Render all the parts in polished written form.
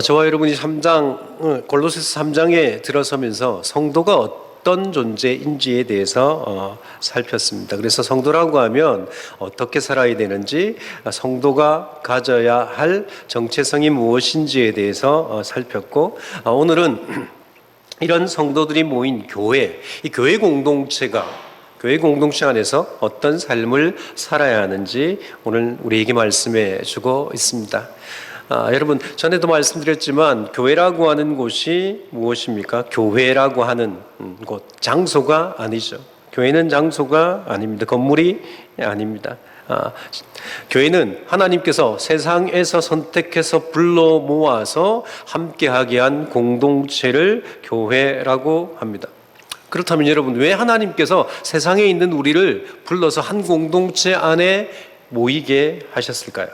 저와 여러분이 골로새서 3장에 들어서면서 성도가 어떤 존재인지에 대해서 살폈습니다. 그래서 성도라고 하면 어떻게 살아야 되는지, 성도가 가져야 할 정체성이 무엇인지에 대해서 살폈고, 오늘은 이런 성도들이 모인 교회, 이 교회 공동체 안에서 어떤 삶을 살아야 하는지 오늘 우리에게 말씀해 주고 있습니다. 여러분, 전에도 말씀드렸지만 교회라고 하는 곳이 무엇입니까? 교회라고 하는 곳, 장소가 아니죠. 교회는 장소가 아닙니다. 건물이 아닙니다. 교회는 하나님께서 세상에서 선택해서 불러 모아서 함께하게 한 공동체를 교회라고 합니다. 그렇다면 여러분, 왜 하나님께서 세상에 있는 우리를 불러서 한 공동체 안에 모이게 하셨을까요?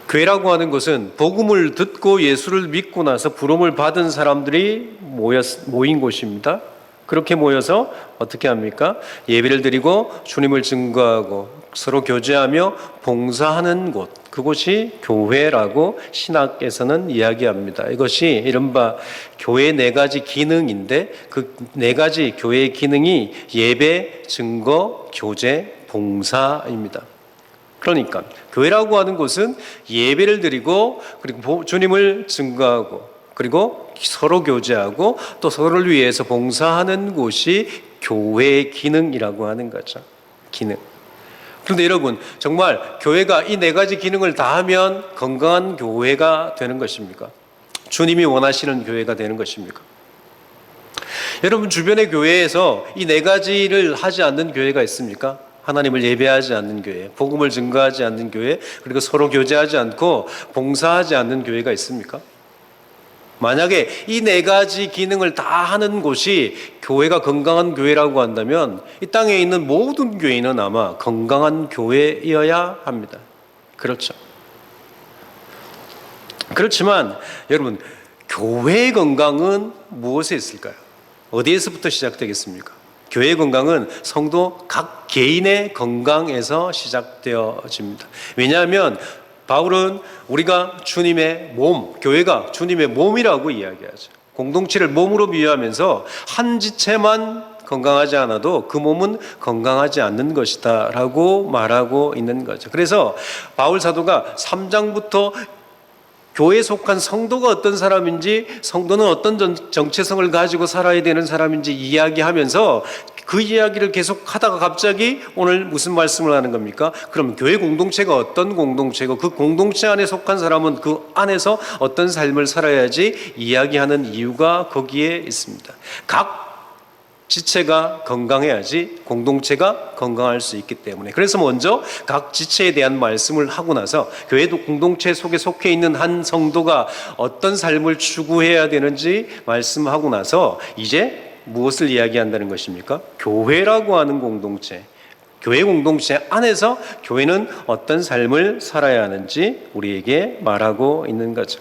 교회라고 하는 것은 복음을 듣고 예수를 믿고 나서 부름을 받은 사람들이 모인 곳입니다. 그렇게 모여서 어떻게 합니까? 예배를 드리고 주님을 증거하고 서로 교제하며 봉사하는 곳, 그곳이 교회라고 신학에서는 이야기합니다. 이것이 이른바 교회의 4가지 기능인데, 그 4가지 교회의 기능이 예배, 증거, 교제, 봉사입니다. 그러니까 교회라고 하는 곳은 예배를 드리고, 그리고 주님을 증거하고, 그리고 서로 교제하고 또 서로를 위해서 봉사하는 곳이 교회의 기능이라고 하는 거죠. 기능. 그런데 여러분, 정말 교회가 이 4가지 기능을 다 하면 건강한 교회가 되는 것입니까? 주님이 원하시는 교회가 되는 것입니까? 여러분, 주변의 교회에서 이 4가지를 하지 않는 교회가 있습니까? 하나님을 예배하지 않는 교회, 복음을 증거하지 않는 교회, 그리고 서로 교제하지 않고 봉사하지 않는 교회가 있습니까? 만약에 이 4가지 기능을 다 하는 곳이 교회가 건강한 교회라고 한다면 이 땅에 있는 모든 교회는 아마 건강한 교회여야 합니다. 그렇죠. 그렇지만 여러분, 교회의 건강은 무엇에 있을까요? 어디에서부터 시작되겠습니까? 교회의 건강은 성도 각 개인의 건강에서 시작되어집니다. 왜냐하면 바울은 우리가 주님의 몸, 교회가 주님의 몸이라고 이야기하죠. 공동체를 몸으로 비유하면서 한 지체만 건강하지 않아도 그 몸은 건강하지 않는 것이다 라고 말하고 있는 거죠. 그래서 바울 사도가 3장부터 교회에 속한 성도가 어떤 사람인지, 성도는 어떤 정체성을 가지고 살아야 되는 사람인지 이야기하면서 그 이야기를 계속 하다가 갑자기 오늘 무슨 말씀을 하는 겁니까? 그럼 교회 공동체가 어떤 공동체고 그 공동체 안에 속한 사람은 그 안에서 어떤 삶을 살아야지 이야기하는 이유가 거기에 있습니다. 각 지체가 건강해야지 공동체가 건강할 수 있기 때문에, 그래서 먼저 각 지체에 대한 말씀을 하고 나서 교회도 공동체 속에 속해 있는 한 성도가 어떤 삶을 추구해야 되는지 말씀하고 나서 이제 무엇을 이야기한다는 것입니까? 교회라고 하는 공동체, 교회 공동체 안에서 교회는 어떤 삶을 살아야 하는지 우리에게 말하고 있는 거죠.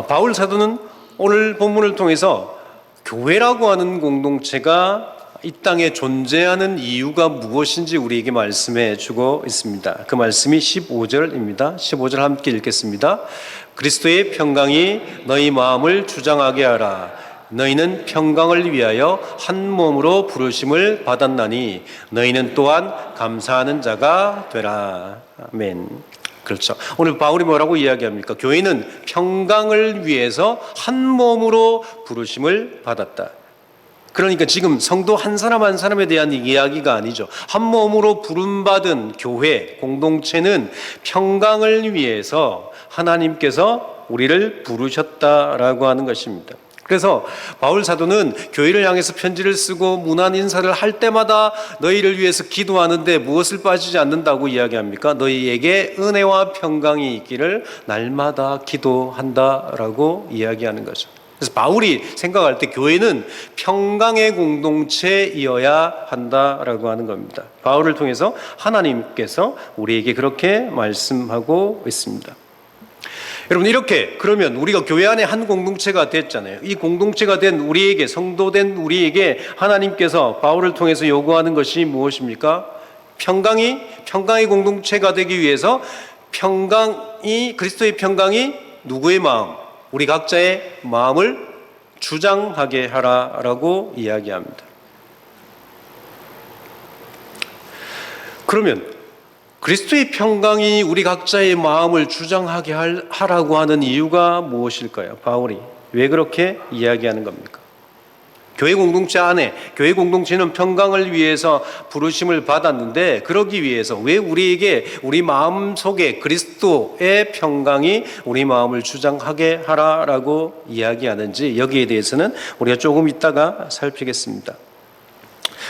바울 사도는 오늘 본문을 통해서 교회라고 하는 공동체가 이 땅에 존재하는 이유가 무엇인지 우리에게 말씀해 주고 있습니다. 그 말씀이 15절입니다. 15절 함께 읽겠습니다. 그리스도의 평강이 너희 마음을 주장하게 하라. 너희는 평강을 위하여 한 몸으로 부르심을 받았나니 너희는 또한 감사하는 자가 되라. 아멘. 그렇죠. 오늘 바울이 뭐라고 이야기합니까? 교회는 평강을 위해서 한 몸으로 부르심을 받았다. 그러니까 지금 성도 한 사람 한 사람에 대한 이야기가 아니죠. 한 몸으로 부름받은 교회, 공동체는 평강을 위해서 하나님께서 우리를 부르셨다라고 하는 것입니다. 그래서 바울 사도는 교회를 향해서 편지를 쓰고 문안 인사를 할 때마다 너희를 위해서 기도하는데 무엇을 빠지지 않는다고 이야기합니까? 너희에게 은혜와 평강이 있기를 날마다 기도한다라고 이야기하는 거죠. 그래서 바울이 생각할 때 교회는 평강의 공동체이어야 한다라고 하는 겁니다. 바울을 통해서 하나님께서 우리에게 그렇게 말씀하고 있습니다. 여러분, 이렇게 그러면 우리가 교회 안에 한 공동체가 됐잖아요. 이 공동체가 된 우리에게, 성도된 우리에게 하나님께서 바울을 통해서 요구하는 것이 무엇입니까? 평강의 공동체가 되기 위해서 그리스도의 평강이 누구의 마음? 우리 각자의 마음을 주장하게 하라라고 이야기합니다. 그러면 그리스도의 평강이 우리 각자의 마음을 주장하게 하라고 하는 이유가 무엇일까요? 바울이 왜 그렇게 이야기하는 겁니까? 교회 공동체 안에, 교회 공동체는 평강을 위해서 부르심을 받았는데, 그러기 위해서 왜 우리에게 우리 마음 속에 그리스도의 평강이 우리 마음을 주장하게 하라라고 이야기하는지, 여기에 대해서는 우리가 조금 이따가 살피겠습니다.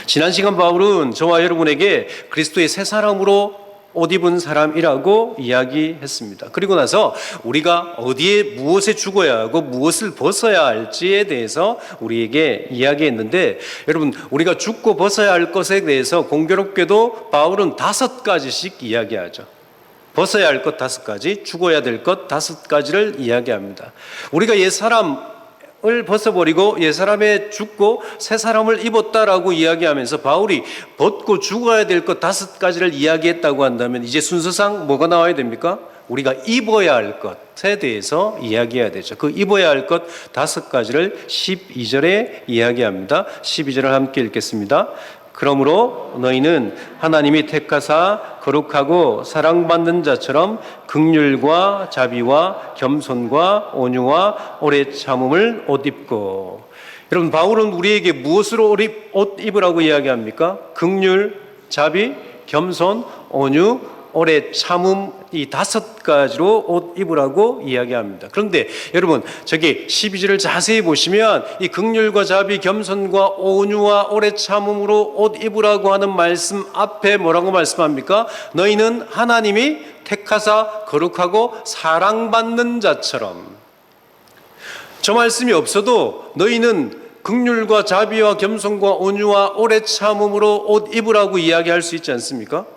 지난 시간 바울은 저와 여러분에게 그리스도의 새 사람으로 옷 입은 사람이라고 이야기했습니다. 그리고 나서 우리가 어디에 무엇에 죽어야 하고 무엇을 벗어야 할지에 대해서 우리에게 이야기했는데, 여러분, 우리가 죽고 벗어야 할 것에 대해서 공교롭게도 바울은 5가지씩 이야기하죠. 벗어야 할 것 5가지, 죽어야 될 것 5가지를 이야기합니다. 우리가 옛사람을 벗어버리고 옛사람에 죽고 새 사람을 입었다라고 이야기하면서 바울이 벗고 죽어야 될 것 5가지를 이야기했다고 한다면, 이제 순서상 뭐가 나와야 됩니까? 우리가 입어야 할 것에 대해서 이야기해야 되죠. 그 입어야 할 것 5가지를 12절에 이야기합니다. 12절을 함께 읽겠습니다. 그러므로 너희는 하나님이 택하사 거룩하고 사랑받는 자처럼 긍휼과 자비와 겸손과 온유와 오래 참음을 옷 입고. 여러분, 바울은 우리에게 무엇으로 옷 입으라고 이야기합니까? 긍휼, 자비, 겸손, 온유, 오래 참음, 이 5가지로 옷 입으라고 이야기합니다. 그런데 여러분, 저기 12절을 자세히 보시면 이 긍휼과 자비, 겸손과 온유와 오래 참음으로 옷 입으라고 하는 말씀 앞에 뭐라고 말씀합니까? 너희는 하나님이 택하사 거룩하고 사랑받는 자처럼. 저 말씀이 없어도 너희는 긍휼과 자비와 겸손과 온유와 오래 참음으로 옷 입으라고 이야기할 수 있지 않습니까?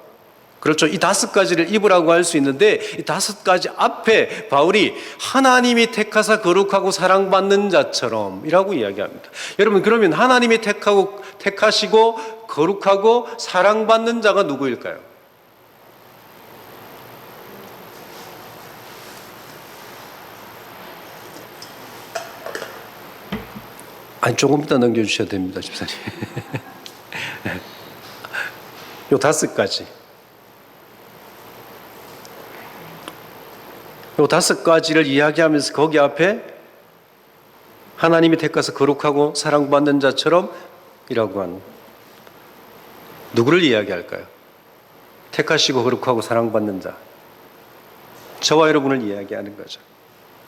그렇죠. 이 5가지를 입으라고 할 수 있는데, 이 5가지 앞에 바울이 하나님이 택하사 거룩하고 사랑받는 자처럼 이라고 이야기합니다. 여러분, 그러면 하나님이 택하시고 거룩하고 사랑받는 자가 누구일까요? 아니, 조금 이따 넘겨주셔야 됩니다, 집사님. 요 5가지. 요 5가지를 이야기하면서 거기 앞에 하나님이 택하서 거룩하고 사랑받는 자처럼 이라고 하는, 누구를 이야기할까요? 택하시고 거룩하고 사랑받는 자, 저와 여러분을 이야기하는 거죠.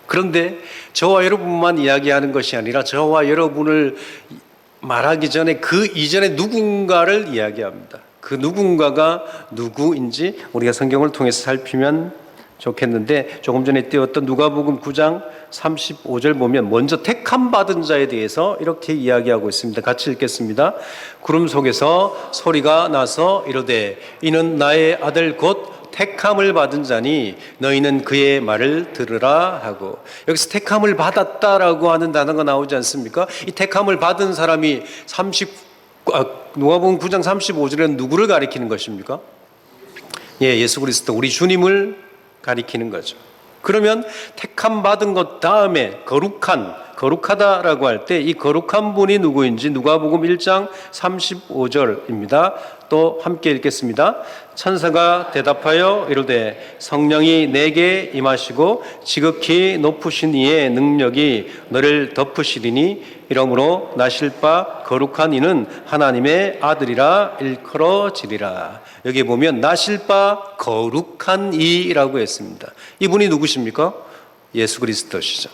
그런데 저와 여러분만 이야기하는 것이 아니라 저와 여러분을 말하기 전에 그 이전에 누군가를 이야기합니다. 그 누군가가 누구인지 우리가 성경을 통해서 살피면 좋겠는데, 조금 전에 띄웠던 누가복음 9장 35절 보면 먼저 택함 받은 자에 대해서 이렇게 이야기하고 있습니다. 같이 읽겠습니다. 구름 속에서 소리가 나서 이르되 이는 나의 아들 곧 택함을 받은 자니 너희는 그의 말을 들으라 하고, 여기서 택함을 받았다라고 하는 단어가 나오지 않습니까? 이 택함을 받은 사람이 누가복음 9장 35절에는 누구를 가리키는 것입니까? 예수 그리스도, 우리 주님을 가리키는 거죠. 그러면 택함 받은 것 다음에 거룩하다라고 할 때 이 거룩한 분이 누구인지 누가복음 1장 35절입니다. 또 함께 읽겠습니다. 천사가 대답하여 이르되 성령이 내게 임하시고 지극히 높으신 이의 능력이 너를 덮으시리니 이러므로 나실 바 거룩한 이는 하나님의 아들이라 일컬어지리라. 여기 보면 나실 바 거룩한 이라고 했습니다. 이분이 누구십니까? 예수 그리스도시죠.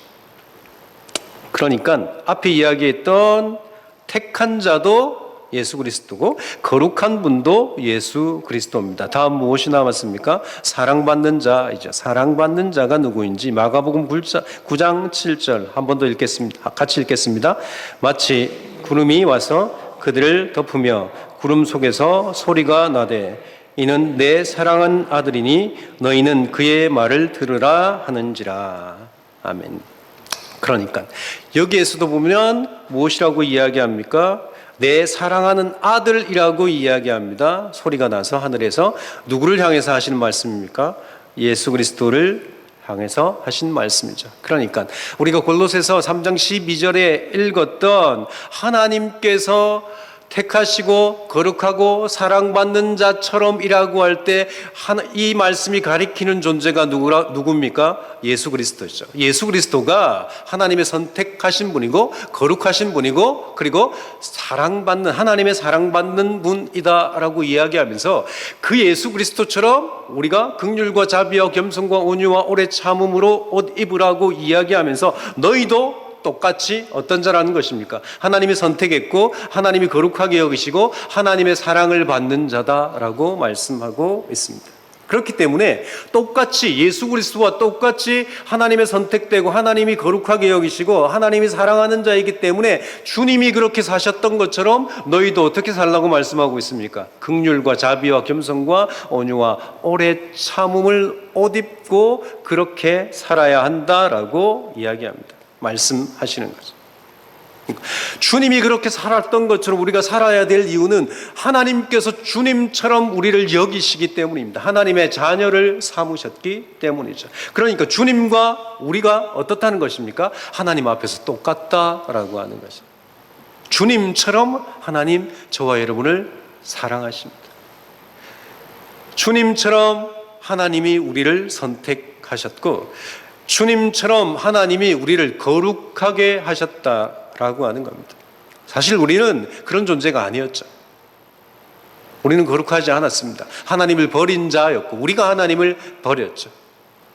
그러니까 앞에 이야기했던 택한 자도 예수 그리스도고 거룩한 분도 예수 그리스도입니다. 다음 무엇이 남았습니까? 사랑받는 자이죠. 사랑받는 자가 누구인지 마가복음 9장 7절 한 번 더 읽겠습니다. 같이 읽겠습니다. 마치 구름이 와서 그들을 덮으며 구름 속에서 소리가 나되 이는 내 사랑한 아들이니 너희는 그의 말을 들으라 하는지라. 아멘. 그러니까 여기에서도 보면 무엇이라고 이야기합니까? 내 사랑하는 아들이라고 이야기합니다. 소리가 나서 하늘에서 누구를 향해서 하시는 말씀입니까? 예수 그리스도를 향해서 하신 말씀이죠. 그러니까 우리가 골로새서 3장 12절에 읽었던 하나님께서 택하시고 거룩하고 사랑받는 자처럼이라고 할 때 이 말씀이 가리키는 존재가 누굽니까? 예수 그리스도죠. 예수 그리스도가 하나님의 선택하신 분이고 거룩하신 분이고 그리고 사랑받는 하나님의 사랑받는 분이다라고 이야기하면서 그 예수 그리스도처럼 우리가 긍휼과 자비와 겸손과 온유와 오래 참음으로 옷 입으라고 이야기하면서 너희도 똑같이 어떤 자라는 것입니까? 하나님이 선택했고 하나님이 거룩하게 여기시고 하나님의 사랑을 받는 자다라고 말씀하고 있습니다. 그렇기 때문에 똑같이 예수 그리스도와 똑같이 하나님의 선택되고 하나님이 거룩하게 여기시고 하나님이 사랑하는 자이기 때문에 주님이 그렇게 사셨던 것처럼 너희도 어떻게 살라고 말씀하고 있습니까? 긍휼과 자비와 겸손과 온유와 오래 참음을 옷 입고 그렇게 살아야 한다라고 이야기합니다. 말씀하시는 거죠. 주님이 그렇게 살았던 것처럼 우리가 살아야 될 이유는 하나님께서 주님처럼 우리를 여기시기 때문입니다. 하나님의 자녀를 삼으셨기 때문이죠. 그러니까 주님과 우리가 어떻다는 것입니까? 하나님 앞에서 똑같다라고 하는 것입니다. 주님처럼 하나님 저와 여러분을 사랑하십니다. 주님처럼 하나님이 우리를 선택하셨고 주님처럼 하나님이 우리를 거룩하게 하셨다라고 하는 겁니다. 사실 우리는 그런 존재가 아니었죠. 우리는 거룩하지 않았습니다. 하나님을 버린 자였고 우리가 하나님을 버렸죠.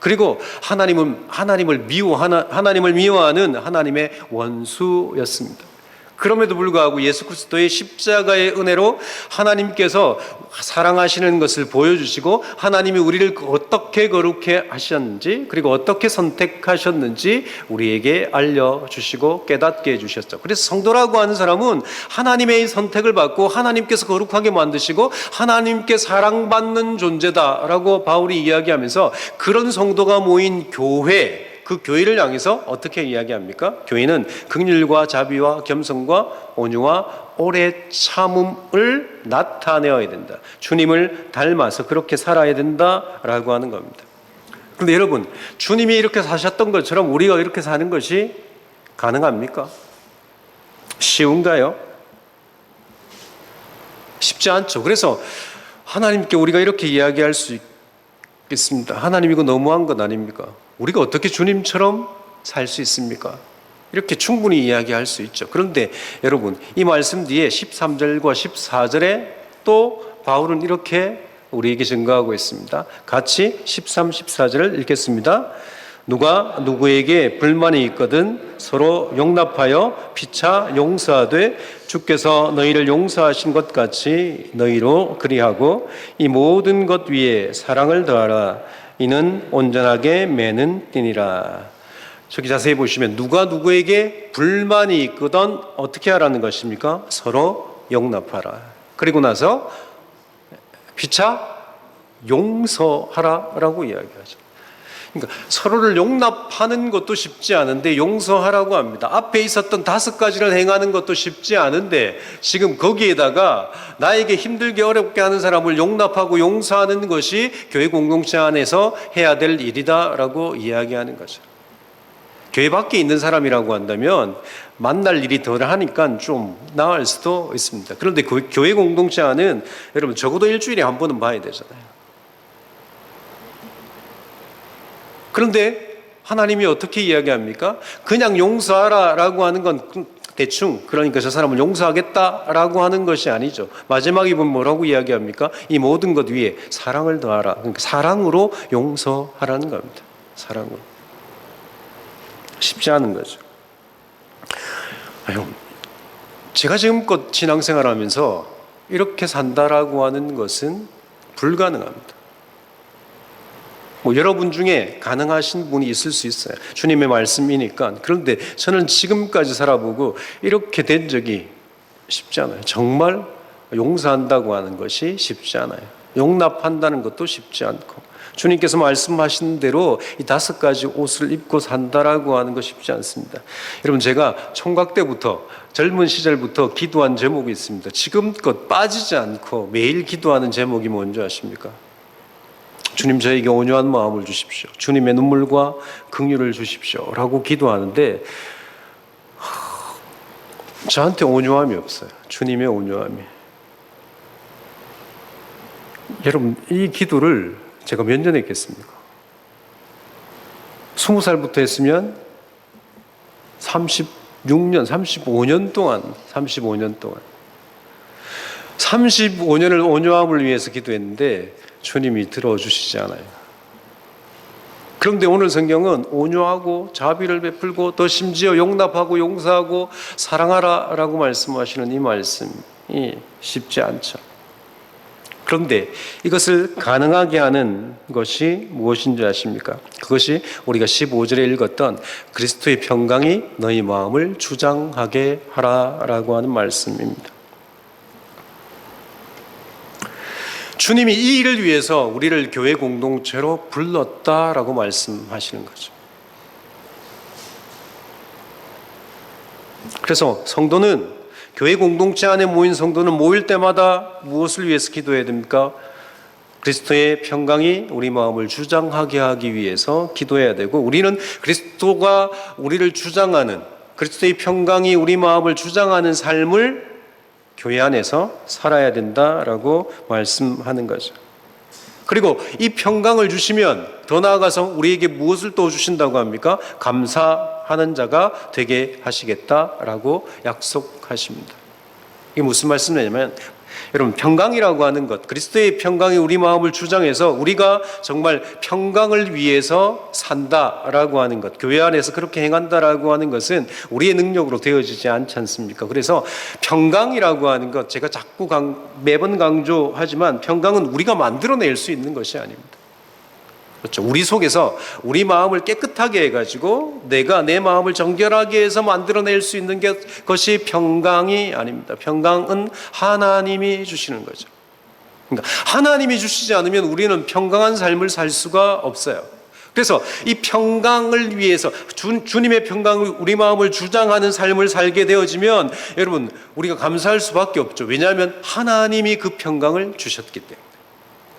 그리고 하나님을 미워하는 하나님의 원수였습니다. 그럼에도 불구하고 예수 그리스도의 십자가의 은혜로 하나님께서 사랑하시는 것을 보여주시고 하나님이 우리를 어떻게 거룩해 하셨는지 그리고 어떻게 선택하셨는지 우리에게 알려주시고 깨닫게 해주셨죠. 그래서 성도라고 하는 사람은 하나님의 선택을 받고 하나님께서 거룩하게 만드시고 하나님께 사랑받는 존재다라고 바울이 이야기하면서 그런 성도가 모인 교회, 그 교회를 향해서 어떻게 이야기합니까? 교회는 긍휼과 자비와 겸손과 온유와 오래 참음을 나타내어야 된다. 주님을 닮아서 그렇게 살아야 된다라고 하는 겁니다. 그런데 여러분, 주님이 이렇게 사셨던 것처럼 우리가 이렇게 사는 것이 가능합니까? 쉬운가요? 쉽지 않죠. 그래서 하나님께 우리가 이렇게 이야기할 수 있겠습니다. 하나님 이거 너무한 것 아닙니까? 우리가 어떻게 주님처럼 살 수 있습니까? 이렇게 충분히 이야기할 수 있죠. 그런데 여러분 이 말씀 뒤에 13절과 14절에 또 바울은 이렇게 우리에게 증거하고 있습니다. 같이 13, 14절을 읽겠습니다. 누가 누구에게 불만이 있거든 서로 용납하여 피차 용서하되 주께서 너희를 용서하신 것 같이 너희로 그리하고 이 모든 것 위에 사랑을 더하라. 이는 온전하게 매는 띠니라. 저기 자세히 보시면 누가 누구에게 불만이 있거든 어떻게 하라는 것입니까? 서로 용납하라. 그리고 나서 피차 용서하라라고 이야기하죠. 그러니까 서로를 용납하는 것도 쉽지 않은데 용서하라고 합니다. 앞에 있었던 5가지를 행하는 것도 쉽지 않은데 지금 거기에다가 나에게 힘들게 어렵게 하는 사람을 용납하고 용서하는 것이 교회 공동체 안에서 해야 될 일이다라고 이야기하는 거죠. 교회 밖에 있는 사람이라고 한다면 만날 일이 덜 하니까 좀 나을 수도 있습니다. 그런데 교회 공동체 안은 여러분 적어도 일주일에 한 번은 봐야 되잖아요. 그런데 하나님이 어떻게 이야기합니까? 그냥 용서하라라고 하는 건 대충 그러니까 저 사람을 용서하겠다라고 하는 것이 아니죠. 마지막에 보면 뭐라고 이야기합니까? 이 모든 것 위에 사랑을 더하라. 그러니까 사랑으로 용서하라는 겁니다. 사랑으로. 쉽지 않은 거죠. 제가 지금껏 신앙생활하면서 이렇게 산다라고 하는 것은 불가능합니다. 여러분 중에 가능하신 분이 있을 수 있어요. 주님의 말씀이니까. 그런데 저는 지금까지 살아보고 이렇게 된 적이 쉽지 않아요. 정말 용서한다고 하는 것이 쉽지 않아요. 용납한다는 것도 쉽지 않고 주님께서 말씀하신 대로 이 5가지 옷을 입고 산다라고 하는 거 쉽지 않습니다. 여러분, 제가 총각 때부터, 젊은 시절부터 기도한 제목이 있습니다. 지금껏 빠지지 않고 매일 기도하는 제목이 뭔지 아십니까? 주님, 저에게 온유한 마음을 주십시오. 주님의 눈물과 긍휼을 주십시오 라고 기도하는데 저한테 온유함이 없어요. 주님의 온유함이. 여러분, 이 기도를 제가 몇 년 했겠습니까? 20살부터 했으면 35년 동안 35년을 온유함을 위해서 기도했는데 주님이 들어주시지 않아요. 그런데 오늘 성경은 온유하고 자비를 베풀고 더 심지어 용납하고 용서하고 사랑하라 라고 말씀하시는 이 말씀이 쉽지 않죠. 그런데 이것을 가능하게 하는 것이 무엇인지 아십니까? 그것이 우리가 15절에 읽었던 그리스도의 평강이 너희 마음을 주장하게 하라라고 하는 말씀입니다. 주님이 이 일을 위해서 우리를 교회 공동체로 불렀다라고 말씀하시는 거죠. 그래서 성도는, 교회 공동체 안에 모인 성도는 모일 때마다 무엇을 위해서 기도해야 됩니까? 그리스도의 평강이 우리 마음을 주장하게 하기 위해서 기도해야 되고, 우리는 그리스도가 우리를 주장하는, 그리스도의 평강이 우리 마음을 주장하는 삶을 교회 안에서 살아야 된다라고 말씀하는 거죠. 그리고 이 평강을 주시면 더 나아가서 우리에게 무엇을 또 주신다고 합니까? 감사하는 자가 되게 하시겠다라고 약속하십니다. 이게 무슨 말씀이냐면, 여러분, 평강이라고 하는 것, 그리스도의 평강이 우리 마음을 주장해서 우리가 정말 평강을 위해서 산다라고 하는 것, 교회 안에서 그렇게 행한다라고 하는 것은 우리의 능력으로 되어지지 않지 않습니까? 그래서 평강이라고 하는 것, 제가 자꾸 매번 강조하지만 평강은 우리가 만들어낼 수 있는 것이 아닙니다. 그렇죠. 우리 속에서 우리 마음을 깨끗하게 해가지고 내가 내 마음을 정결하게 해서 만들어낼 수 있는 것이 평강이 아닙니다. 평강은 하나님이 주시는 거죠. 그러니까 하나님이 주시지 않으면 우리는 평강한 삶을 살 수가 없어요. 그래서 이 평강을 위해서 주님의 평강을 우리 마음을 주장하는 삶을 살게 되어지면 여러분, 우리가 감사할 수밖에 없죠. 왜냐하면 하나님이 그 평강을 주셨기 때문에.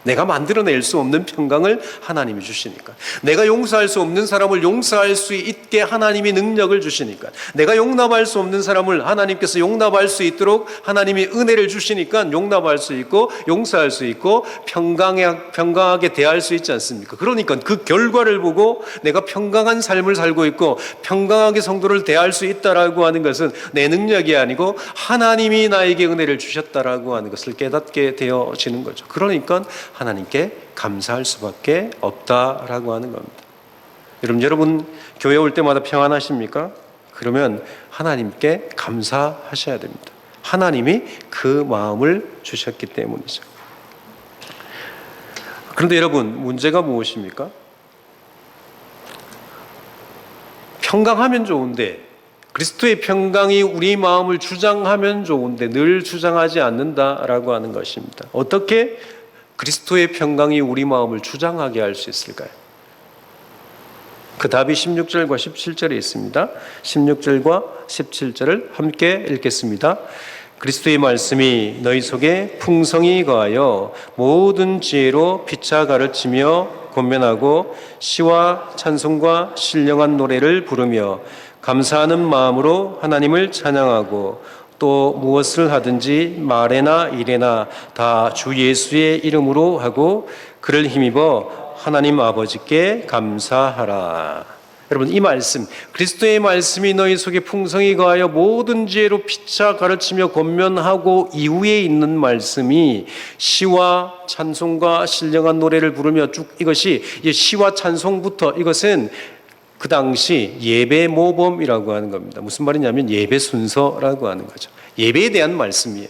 내가 만들어낼 수 없는 평강을 하나님이 주시니까, 내가 용서할 수 없는 사람을 용서할 수 있게 하나님이 능력을 주시니까, 내가 용납할 수 없는 사람을 하나님께서 용납할 수 있도록 하나님이 은혜를 주시니까 용납할 수 있고 용서할 수 있고 평강하게 대할 수 있지 않습니까? 그러니까 그 결과를 보고 내가 평강한 삶을 살고 있고 평강하게 성도를 대할 수 있다라고 하는 것은 내 능력이 아니고 하나님이 나에게 은혜를 주셨다라고 하는 것을 깨닫게 되어지는 거죠. 그러니까 하나님께 감사할 수밖에 없다라고 하는 겁니다. 여러분 교회 올 때마다 평안하십니까? 그러면 하나님께 감사하셔야 됩니다. 하나님이 그 마음을 주셨기 때문이죠. 그런데 여러분, 문제가 무엇입니까? 평강하면 좋은데, 그리스도의 평강이 우리 마음을 주장하면 좋은데 늘 주장하지 않는다라고 하는 것입니다. 어떻게 그리스도의 평강이 우리 마음을 주장하게 할 수 있을까요? 그 답이 16절과 17절에 있습니다. 16절과 17절을 함께 읽겠습니다. 그리스도의 말씀이 너희 속에 풍성히 거하여 모든 지혜로 피차 가르치며 권면하고 시와 찬송과 신령한 노래를 부르며 감사하는 마음으로 하나님을 찬양하고 또 무엇을 하든지 말에나 일에나 다 주 예수의 이름으로 하고 그를 힘입어 하나님 아버지께 감사하라. 여러분, 이 말씀, 그리스도의 말씀이 너희 속에 풍성히 거하여 모든 지혜로 피차 가르치며 권면하고 이후에 있는 말씀이 시와 찬송과 신령한 노래를 부르며 쭉, 이것이 시와 찬송부터, 이것은 그 당시 예배 모범이라고 하는 겁니다. 무슨 말이냐면 예배 순서라고 하는 거죠. 예배에 대한 말씀이에요.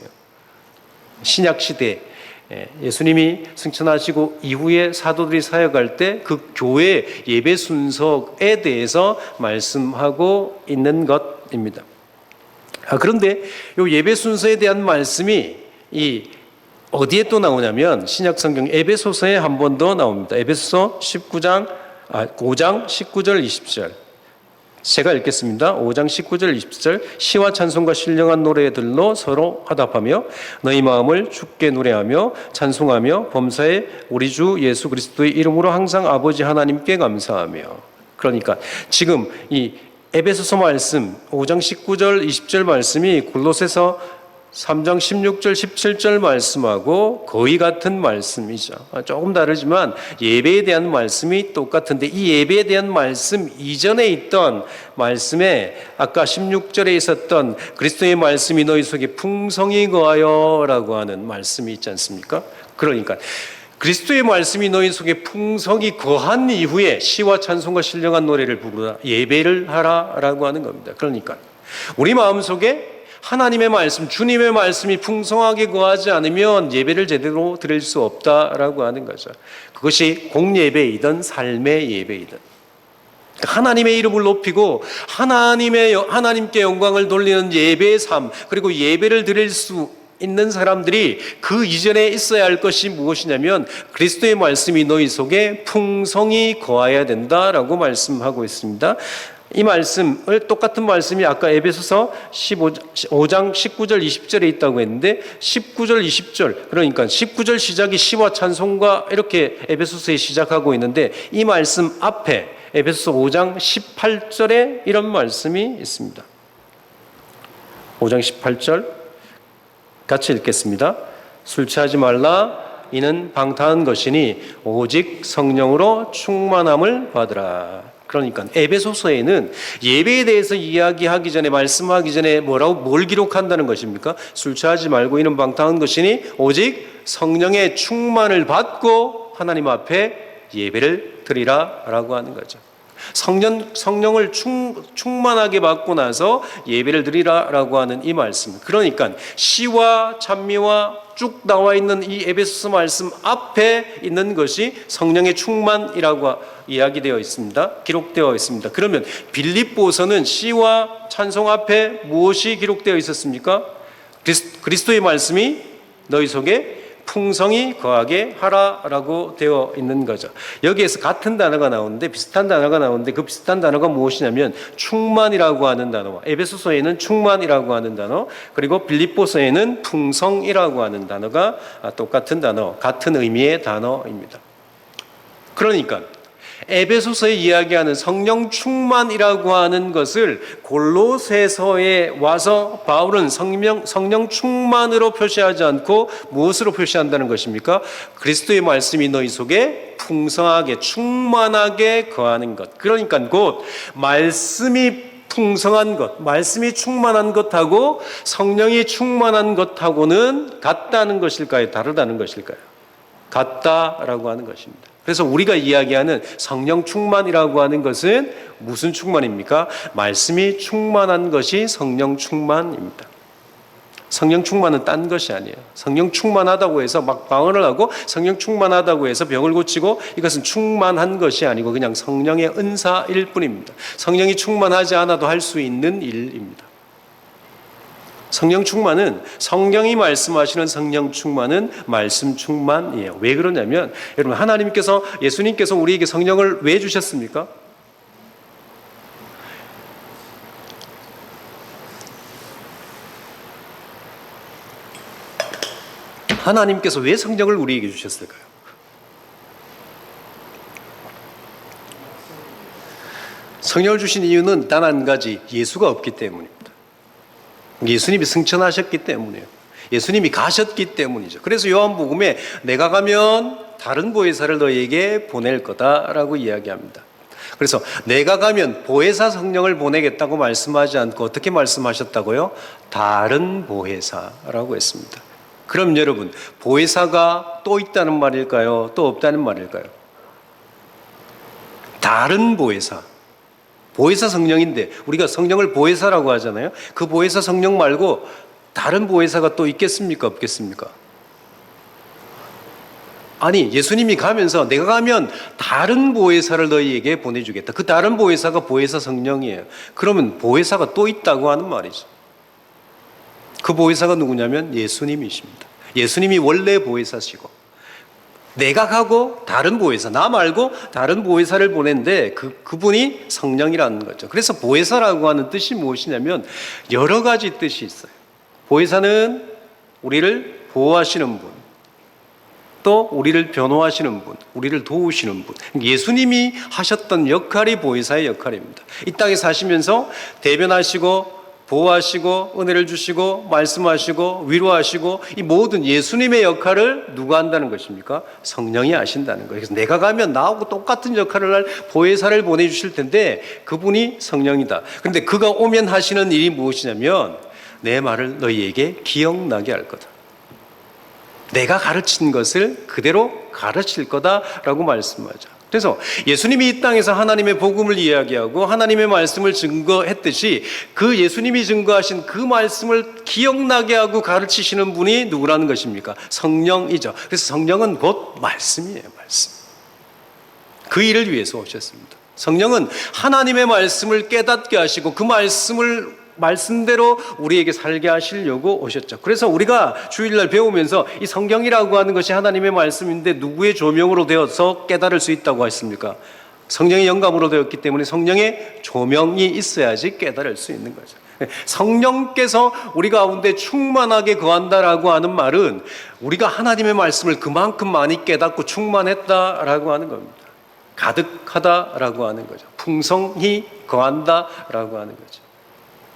신약 시대 예수님이 승천하시고 이후에 사도들이 사역할 때 그 교회 예배 순서에 대해서 말씀하고 있는 것입니다. 그런데 이 예배 순서에 대한 말씀이 이 어디에 또 나오냐면 신약 성경 에베소서에 한 번 더 나옵니다. 에베소서 5장 19절 20절. 제가 읽겠습니다. 5장 19절 20절. 시와 찬송과 신령한 노래들로 서로 화답하며 너희 마음을 주께 노래하며 찬송하며 범사에 우리 주 예수 그리스도의 이름으로 항상 아버지 하나님께 감사하며. 그러니까 지금 이 에베소서 말씀 5장 19절 20절 말씀이 골로새서 3장 16절 17절 말씀하고 거의 같은 말씀이죠. 조금 다르지만 예배에 대한 말씀이 똑같은데 이 예배에 대한 말씀 이전에 있던 말씀에 아까 16절에 있었던 그리스도의 말씀이 너희 속에 풍성히 거하여 라고 하는 말씀이 있지 않습니까? 그러니까 그리스도의 말씀이 너희 속에 풍성히 거한 이후에 시와 찬송과 신령한 노래를 부르라, 예배를 하라라고 하는 겁니다. 그러니까 우리 마음속에 하나님의 말씀, 주님의 말씀이 풍성하게 거하지 않으면 예배를 제대로 드릴 수 없다라고 하는 거죠. 그것이 공예배이든 삶의 예배이든 하나님의 이름을 높이고 하나님께 영광을 돌리는 예배의 삶, 그리고 예배를 드릴 수 있는 사람들이 그 이전에 있어야 할 것이 무엇이냐면 그리스도의 말씀이 너희 속에 풍성히 거하여야 된다라고 말씀하고 있습니다. 이 말씀을 똑같은 말씀이 아까 에베소서 5장 19절 20절에 있다고 했는데 19절 20절 그러니까 19절 시작이 시와 찬송과 이렇게 에베소서에 시작하고 있는데 이 말씀 앞에 에베소서 5장 18절에 이런 말씀이 있습니다. 5장 18절 같이 읽겠습니다. 술 취하지 말라 이는 방탕한 것이니 오직 성령으로 충만함을 받으라. 그러니까 에베소서에는 예배에 대해서 이야기하기 전에 말씀하기 전에 뭘 기록한다는 것입니까? 술 취하지 말고 이는 방탕한 것이니 오직 성령의 충만을 받고 하나님 앞에 예배를 드리라라고 하는 거죠. 성령을 충만하게 받고 나서 예배를 드리라라고 하는 이 말씀. 그러니까 시와 찬미와 쭉 나와 있는 이 에베소서 말씀 앞에 있는 것이 성령의 충만이라고 이야기되어 있습니다. 기록되어 있습니다. 그러면 빌립보서는 시와 찬송 앞에 무엇이 기록되어 있었습니까? 그리스도의 말씀이 너희 속에 풍성히 거하게 하라라고 되어 있는 거죠. 여기에서 같은 단어가 나오는데 비슷한 단어가 나오는데 그 비슷한 단어가 무엇이냐면 충만이라고 하는 단어와 에베소서에는 충만이라고 하는 단어 그리고 빌립보서에는 풍성이라고 하는 단어가 똑같은 단어, 같은 의미의 단어입니다. 그러니까 에베소서에 이야기하는 성령 충만이라고 하는 것을 골로새서에 와서 바울은 성령 충만으로 표시하지 않고 무엇으로 표시한다는 것입니까? 그리스도의 말씀이 너희 속에 풍성하게 충만하게 거하는 것. 그러니까 곧 말씀이 풍성한 것, 말씀이 충만한 것하고 성령이 충만한 것하고는 같다는 것일까요? 다르다는 것일까요? 같다라고 하는 것입니다. 그래서 우리가 이야기하는 성령 충만이라고 하는 것은 무슨 충만입니까? 말씀이 충만한 것이 성령 충만입니다. 성령 충만은 딴 것이 아니에요. 성령 충만하다고 해서 막 방언을 하고 성령 충만하다고 해서 병을 고치고 이것은 충만한 것이 아니고 그냥 성령의 은사일 뿐입니다. 성령이 충만하지 않아도 할 수 있는 일입니다. 성령 충만은 성경이 말씀하시는 성령 충만은 말씀 충만이에요. 왜 그러냐면 여러분 하나님께서 예수님께서 우리에게 성령을 왜 주셨습니까? 하나님께서 왜 성령을 우리에게 주셨을까요? 성령을 주신 이유는 단 한 가지, 예수가 없기 때문입니다. 예수님이 승천하셨기 때문이에요. 예수님이 가셨기 때문이죠. 그래서 요한복음에 내가 가면 다른 보혜사를 너희에게 보낼 거다라고 이야기합니다. 그래서 내가 가면 보혜사 성령을 보내겠다고 말씀하지 않고 어떻게 말씀하셨다고요? 다른 보혜사라고 했습니다. 그럼 여러분 보혜사가 또 있다는 말일까요? 또 없다는 말일까요? 다른 보혜사. 보혜사 성령인데 우리가 성령을 보혜사라고 하잖아요. 그 보혜사 성령 말고 다른 보혜사가 또 있겠습니까? 없겠습니까? 아니 예수님이 가면서 내가 가면 다른 보혜사를 너희에게 보내주겠다. 그 다른 보혜사가 보혜사 성령이에요. 그러면 보혜사가 또 있다고 하는 말이죠. 그 보혜사가 누구냐면 예수님이십니다. 예수님이 원래 보혜사시고 내가 가고 다른 보혜사, 나 말고 다른 보혜사를 보낸데 그분이 성령이라는 거죠. 그래서 보혜사라고 하는 뜻이 무엇이냐면 여러 가지 뜻이 있어요. 보혜사는 우리를 보호하시는 분, 또 우리를 변호하시는 분, 우리를 도우시는 분. 예수님이 하셨던 역할이 보혜사의 역할입니다. 이 땅에 사시면서 대변하시고 보호하시고 은혜를 주시고 말씀하시고 위로하시고 이 모든 예수님의 역할을 누가 한다는 것입니까? 성령이 하신다는 거예요. 그래서 내가 가면 나하고 똑같은 역할을 할 보혜사를 보내주실 텐데 그분이 성령이다. 그런데 그가 오면 하시는 일이 무엇이냐면 내 말을 너희에게 기억나게 할 거다. 내가 가르친 것을 그대로 가르칠 거다라고 말씀하죠. 그래서 예수님이 이 땅에서 하나님의 복음을 이야기하고 하나님의 말씀을 증거했듯이 그 예수님이 증거하신 그 말씀을 기억나게 하고 가르치시는 분이 누구라는 것입니까? 성령이죠. 그래서 성령은 곧 말씀이에요. 말씀. 그 일을 위해서 오셨습니다. 성령은 하나님의 말씀을 깨닫게 하시고 그 말씀대로 우리에게 살게 하시려고 오셨죠. 그래서 우리가 주일날 배우면서 이 성경이라고 하는 것이 하나님의 말씀인데 누구의 조명으로 되어서 깨달을 수 있다고 했습니까? 성령의 영감으로 되었기 때문에 성령의 조명이 있어야지 깨달을 수 있는 거죠. 성령께서 우리 가운데 충만하게 거한다라고 하는 말은 우리가 하나님의 말씀을 그만큼 많이 깨닫고 충만했다라고 하는 겁니다. 가득하다라고 하는 거죠. 풍성히 거한다라고 하는 거죠.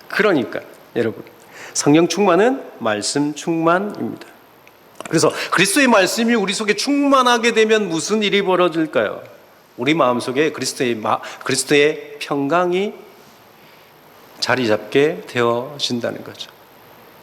그러니까 여러분 성령 충만은 말씀 충만입니다. 그래서 그리스도의 말씀이 우리 속에 충만하게 되면 무슨 일이 벌어질까요? 우리 마음속에 그리스도의 평강이 자리 잡게 되어진다는 거죠.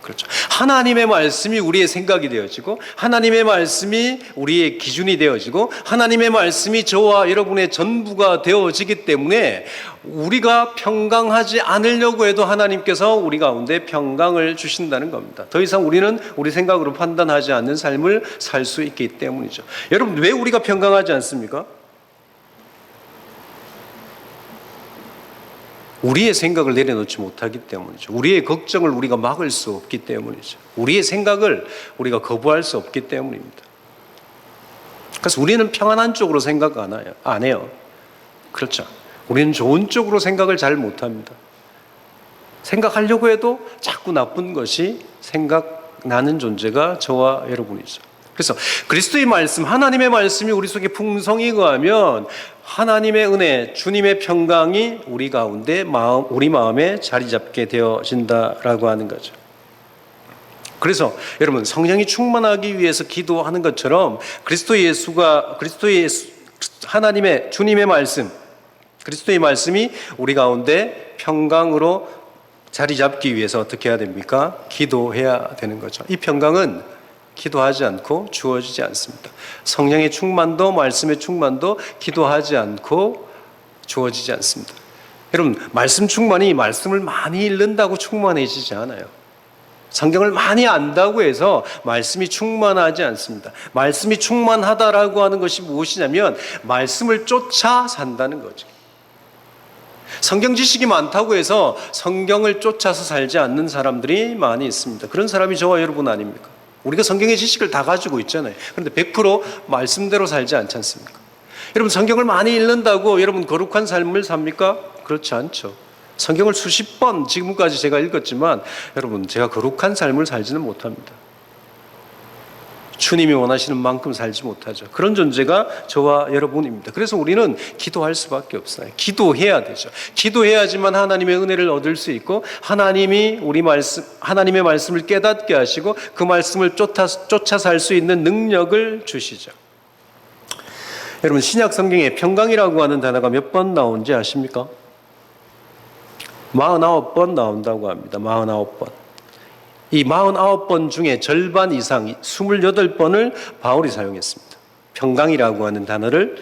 그렇죠. 하나님의 말씀이 우리의 생각이 되어지고 하나님의 말씀이 우리의 기준이 되어지고 하나님의 말씀이 저와 여러분의 전부가 되어지기 때문에 우리가 평강하지 않으려고 해도 하나님께서 우리 가운데 평강을 주신다는 겁니다. 더 이상 우리는 우리 생각으로 판단하지 않는 삶을 살 수 있기 때문이죠. 여러분 왜 우리가 평강하지 않습니까? 우리의 생각을 내려놓지 못하기 때문이죠. 우리의 걱정을 우리가 막을 수 없기 때문이죠. 우리의 생각을 우리가 거부할 수 없기 때문입니다. 그래서 우리는 평안한 쪽으로 생각 안 해요. 그렇죠. 우리는 좋은 쪽으로 생각을 잘 못합니다. 생각하려고 해도 자꾸 나쁜 것이 생각나는 존재가 저와 여러분이죠. 그래서 그리스도의 말씀, 하나님의 말씀이 우리 속에 풍성히 거하면 하나님의 은혜, 주님의 평강이 우리 가운데 우리 마음에 자리 잡게 되어진다라고 하는 거죠. 그래서 여러분 성령이 충만하기 위해서 기도하는 것처럼 하나님의 주님의 말씀, 그리스도의 말씀이 우리 가운데 평강으로 자리 잡기 위해서 어떻게 해야 됩니까? 기도해야 되는 거죠. 이 평강은 기도하지 않고 주어지지 않습니다. 성령의 충만도 말씀의 충만도 기도하지 않고 주어지지 않습니다. 여러분 말씀 충만이 말씀을 많이 읽는다고 충만해지지 않아요. 성경을 많이 안다고 해서 말씀이 충만하지 않습니다. 말씀이 충만하다라고 하는 것이 무엇이냐면 말씀을 쫓아 산다는 거죠. 성경 지식이 많다고 해서 성경을 쫓아서 살지 않는 사람들이 많이 있습니다. 그런 사람이 저와 여러분 아닙니까? 우리가 성경의 지식을 다 가지고 있잖아요. 그런데 100% 말씀대로 살지 않지 않습니까? 여러분 성경을 많이 읽는다고 여러분 거룩한 삶을 삽니까? 그렇지 않죠. 성경을 수십 번 지금까지 제가 읽었지만 여러분 제가 거룩한 삶을 살지는 못합니다. 주님이 원하시는 만큼 살지 못하죠. 그런 존재가 저와 여러분입니다. 그래서 우리는 기도할 수밖에 없어요. 기도해야 되죠. 기도해야지만 하나님의 은혜를 얻을 수 있고 하나님이 하나님의 말씀을 깨닫게 하시고 그 말씀을 쫓아 살 수 있는 능력을 주시죠. 여러분 신약 성경에 평강이라고 하는 단어가 몇 번 나온지 아십니까? 49번 나온다고 합니다. 49번. 이 49번 중에 절반 이상 28번을 바울이 사용했습니다. 평강이라고 하는 단어를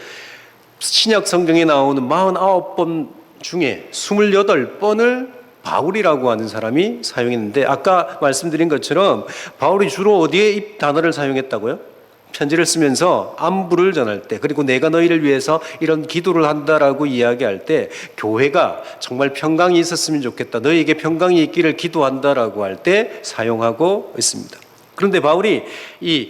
신약 성경에 나오는 49번 중에 28번을 바울이라고 하는 사람이 사용했는데 아까 말씀드린 것처럼 바울이 주로 어디에 이 단어를 사용했다고요? 편지를 쓰면서 안부를 전할 때 그리고 내가 너희를 위해서 이런 기도를 한다라고 이야기할 때 교회가 정말 평강이 있었으면 좋겠다. 너희에게 평강이 있기를 기도한다라고 할 때 사용하고 있습니다. 그런데 바울이 이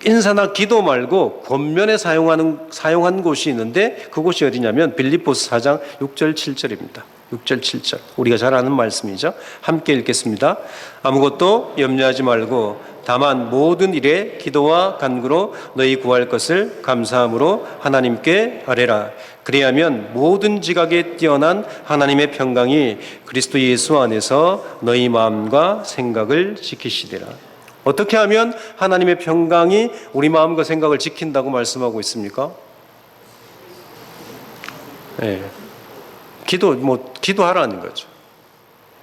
인사나 기도 말고 권면에 사용한 곳이 있는데 그곳이 어디냐면 빌립보서 4장 6절 7절입니다. 6절 7절 우리가 잘 아는 말씀이죠. 함께 읽겠습니다. 아무것도 염려하지 말고 다만 모든 일에 기도와 간구로 너희 구할 것을 감사함으로 하나님께 아뢰라. 그리하면 모든 지각에 뛰어난 하나님의 평강이 그리스도 예수 안에서 너희 마음과 생각을 지키시리라. 어떻게 하면 하나님의 평강이 우리 마음과 생각을 지킨다고 말씀하고 있습니까? 네. 기도하라는 거죠.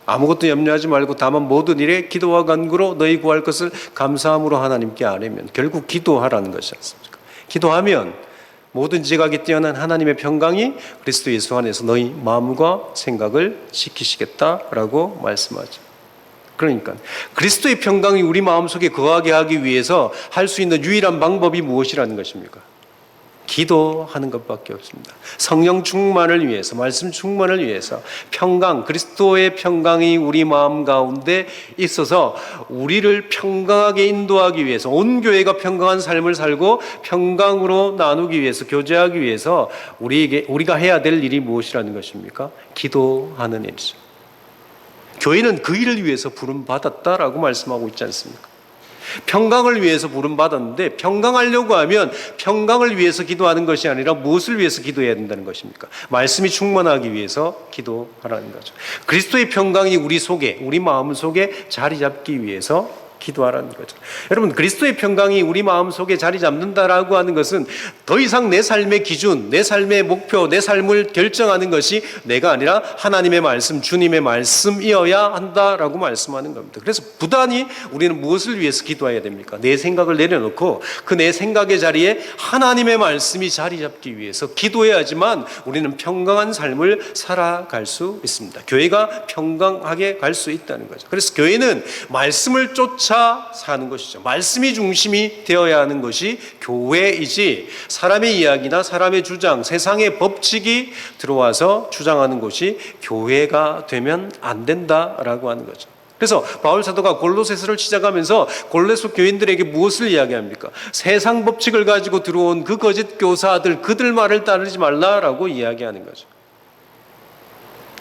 아무것도 염려하지 말고 다만 모든 일에 기도와 간구로 너희 구할 것을 감사함으로 하나님께 아뢰면 결국 기도하라는 것이 않습니까? 기도하면 모든 지각에 뛰어난 하나님의 평강이 그리스도 예수 안에서 너희 마음과 생각을 지키시겠다라고 말씀하죠. 그러니까 그리스도의 평강이 우리 마음속에 거하게 하기 위해서 할 수 있는 유일한 방법이 무엇이라는 것입니까? 기도하는 것밖에 없습니다. 성령 충만을 위해서, 말씀 충만을 위해서 평강, 그리스도의 평강이 우리 마음 가운데 있어서 우리를 평강하게 인도하기 위해서, 온 교회가 평강한 삶을 살고 평강으로 나누기 위해서, 교제하기 위해서 우리가 해야 될 일이 무엇이라는 것입니까? 기도하는 일이죠. 교회는 그 일을 위해서 부름받았다라고 말씀하고 있지 않습니까? 평강을 위해서 부름받았는데 평강하려고 하면 평강을 위해서 기도하는 것이 아니라 무엇을 위해서 기도해야 된다는 것입니까? 말씀이 충만하기 위해서 기도하라는 거죠. 그리스도의 평강이 우리 속에, 우리 마음 속에 자리 잡기 위해서 기도하라는 거죠. 여러분, 그리스도의 평강이 우리 마음 속에 자리 잡는다라고 하는 것은 더 이상 내 삶의 기준, 내 삶의 목표, 내 삶을 결정하는 것이 내가 아니라 하나님의 말씀, 주님의 말씀이어야 한다라고 말씀하는 겁니다. 그래서 부단히 우리는 무엇을 위해서 기도해야 됩니까? 내 생각을 내려놓고 그 내 생각의 자리에 하나님의 말씀이 자리 잡기 위해서 기도해야지만 우리는 평강한 삶을 살아갈 수 있습니다. 교회가 평강하게 갈 수 있다는 거죠. 그래서 교회는 말씀을 쫓아 사는 것이죠. 말씀이 중심이 되어야 하는 것이 교회이지 사람의 이야기나 사람의 주장, 세상의 법칙이 들어와서 주장하는 것이 교회가 되면 안 된다라고 하는 거죠. 그래서 바울 사도가 골로새서를 시작하면서 골로새 교인들에게 무엇을 이야기합니까? 세상 법칙을 가지고 들어온 그 거짓 교사들, 그들 말을 따르지 말라라고 이야기하는 거죠.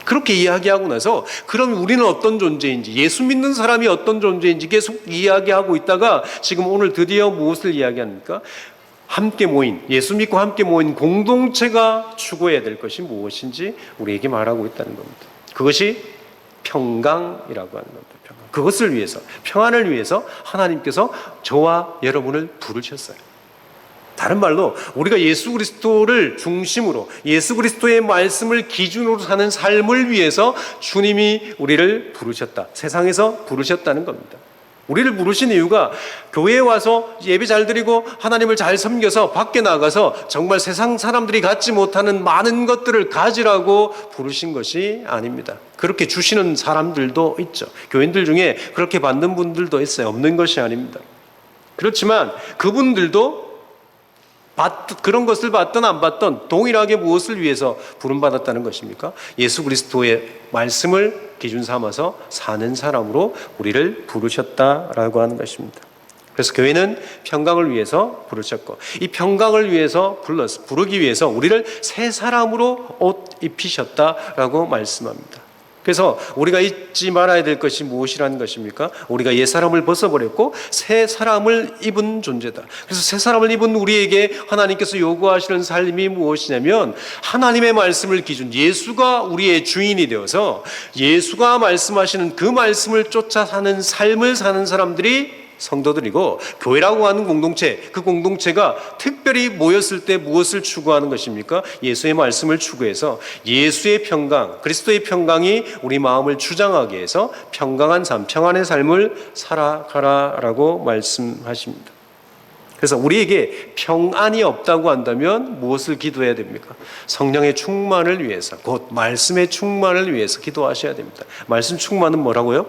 그렇게 이야기하고 나서 그럼 우리는 어떤 존재인지, 예수 믿는 사람이 어떤 존재인지 계속 이야기하고 있다가 지금 오늘 드디어 무엇을 이야기합니까? 함께 모인, 예수 믿고 함께 모인 공동체가 추구해야 될 것이 무엇인지 우리에게 말하고 있다는 겁니다. 그것이 평강이라고 하는 겁니다. 평강. 그것을 위해서, 평안을 위해서 하나님께서 저와 여러분을 부르셨어요. 다른 말로 우리가 예수 그리스도를 중심으로 예수 그리스도의 말씀을 기준으로 사는 삶을 위해서 주님이 우리를 부르셨다. 세상에서 부르셨다는 겁니다. 우리를 부르신 이유가 교회에 와서 예배 잘 드리고 하나님을 잘 섬겨서 밖에 나가서 정말 세상 사람들이 갖지 못하는 많은 것들을 가지라고 부르신 것이 아닙니다. 그렇게 주시는 사람들도 있죠. 교인들 중에 그렇게 받는 분들도 있어요. 없는 것이 아닙니다. 그렇지만 그분들도 그런 것을 받든 안 받든 동일하게 무엇을 위해서 부름받았다는 것입니까? 예수 그리스도의 말씀을 기준 삼아서 사는 사람으로 우리를 부르셨다라고 하는 것입니다. 그래서 교회는 평강을 위해서 부르셨고 이 평강을 위해서 부르기 위해서 우리를 새 사람으로 옷 입히셨다라고 말씀합니다. 그래서 우리가 잊지 말아야 될 것이 무엇이라는 것입니까? 우리가 옛사람을 벗어버렸고 새 사람을 입은 존재다. 그래서 새 사람을 입은 우리에게 하나님께서 요구하시는 삶이 무엇이냐면 하나님의 말씀을 기준, 예수가 우리의 주인이 되어서 예수가 말씀하시는 그 말씀을 쫓아 사는 삶을 사는 사람들이 성도들이고 교회라고 하는 공동체, 그 공동체가 특별히 모였을 때 무엇을 추구하는 것입니까? 예수의 말씀을 추구해서 예수의 평강, 그리스도의 평강이 우리 마음을 주장하게 해서 평강한 삶, 평안의 삶을 살아가라라고 말씀하십니다. 그래서 우리에게 평안이 없다고 한다면 무엇을 기도해야 됩니까? 성령의 충만을 위해서, 곧 말씀의 충만을 위해서 기도하셔야 됩니다. 말씀 충만은 뭐라고요?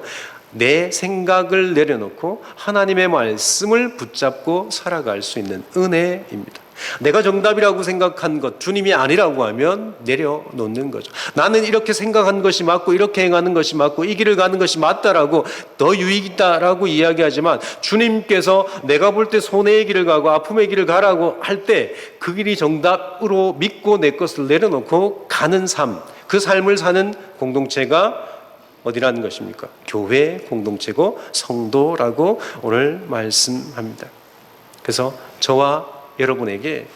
내 생각을 내려놓고 하나님의 말씀을 붙잡고 살아갈 수 있는 은혜입니다. 내가 정답이라고 생각한 것, 주님이 아니라고 하면 내려놓는 거죠. 나는 이렇게 생각한 것이 맞고 이렇게 행하는 것이 맞고 이 길을 가는 것이 맞다라고, 더 유익 있다라고 이야기하지만, 주님께서 내가 볼 때 손해의 길을 가고 아픔의 길을 가라고 할 때 그 길이 정답으로 믿고 내 것을 내려놓고 가는 삶, 그 삶을 사는 공동체가 어디라는 것입니까? 교회 공동체고 성도라고 오늘 말씀합니다. 그래서 저와 여러분에게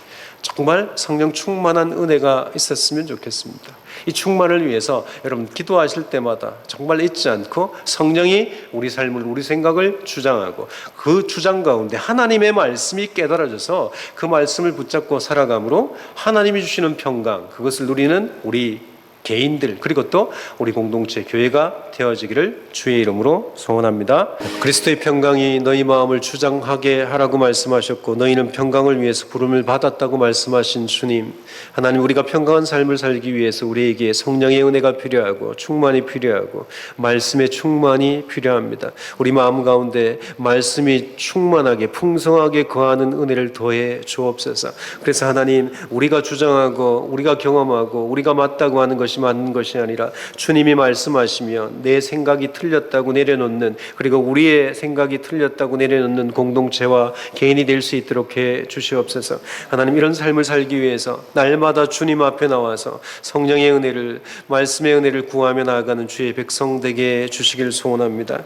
정말 성령 충만한 은혜가 있었으면 좋겠습니다. 이 충만을 위해서 여러분 기도하실 때마다 정말 잊지 않고 성령이 우리 삶을, 우리 생각을 주장하고 그 주장 가운데 하나님의 말씀이 깨달아져서 그 말씀을 붙잡고 살아감으로 하나님이 주시는 평강, 그것을 누리는 우리 개인들, 그리고 또 우리 공동체 교회가 되어지기를 주의 이름으로 소원합니다. 그리스도의 평강이 너희 마음을 주장하게 하라고 말씀하셨고, 너희는 평강을 위해서 부름을 받았다고 말씀하신 주님, 하나님, 우리가 평강한 삶을 살기 위해서 우리에게 성령의 은혜가 필요하고 충만이 필요하고 말씀의 충만이 필요합니다. 우리 마음 가운데 말씀이 충만하게 풍성하게 거하는 은혜를 더해 주옵소서. 그래서 하나님, 우리가 주장하고 우리가 경험하고 우리가 맞다고 하는 것이 맞는 것이 아니라 주님이 말씀하시면 내 생각이 틀렸다고 내려놓는, 그리고 우리의 생각이 틀렸다고 내려놓는 공동체와 개인이 될 수 있도록 해 주시옵소서. 하나님, 이런 삶을 살기 위해서 날마다 주님 앞에 나와서 성령의 은혜를, 말씀의 은혜를 구하며 나아가는 주의 백성 되게 주시길 소원합니다.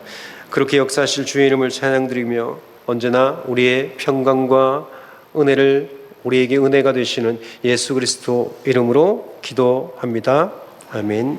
그렇게 역사하실 주의 이름을 찬양드리며 언제나 우리의 평강과 은혜를, 우리에게 은혜가 되시는 예수 그리스도 이름으로 기도합니다. 아멘.